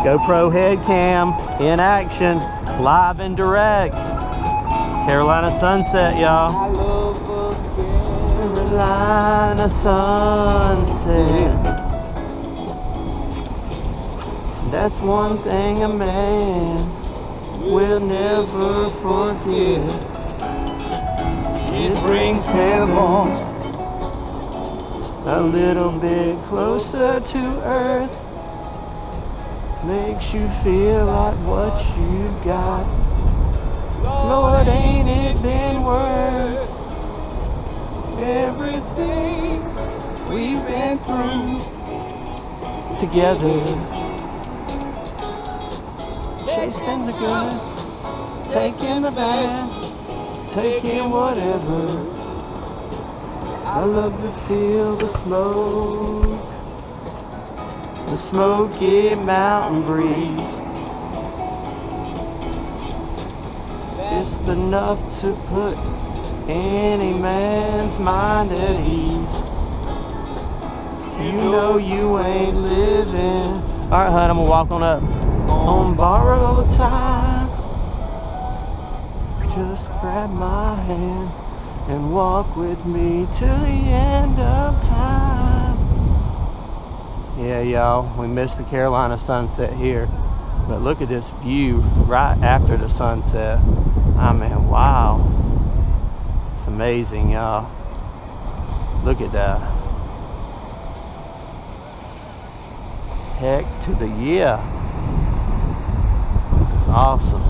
GoPro Headcam in action, live and direct. Carolina sunset, y'all. I love Carolina sunset. That's one thing a man will never forget. It brings heaven a little bit closer to earth. Makes you feel like what you got. Lord, ain't it been worth everything we've been through together? Chasing the good, taking the bad, taking whatever. I love to feel the smoky mountain breeze. It's enough to put any man's mind at ease. You know you ain't living. Alright, hun, I'm gonna walk on up. On borrowed time, just grab my hand and walk with me to the end of time. Yeah, y'all, we missed the Carolina sunset here, but look at this view right after the sunset. I mean, wow, it's amazing, y'all. Look at that. Heck to the yeah. This is awesome.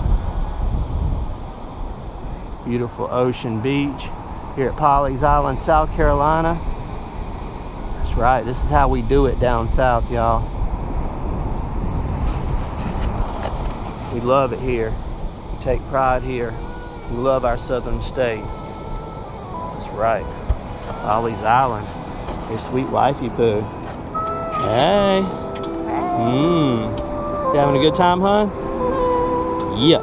Beautiful ocean beach here at Polly's Island, South Carolina. That's right, this is how we do it down south, y'all. We love it here. We take pride here. We love our southern state. That's right. Polly's Island. Your sweet wifey poo. Hey. You having a good time, hon? Yeah.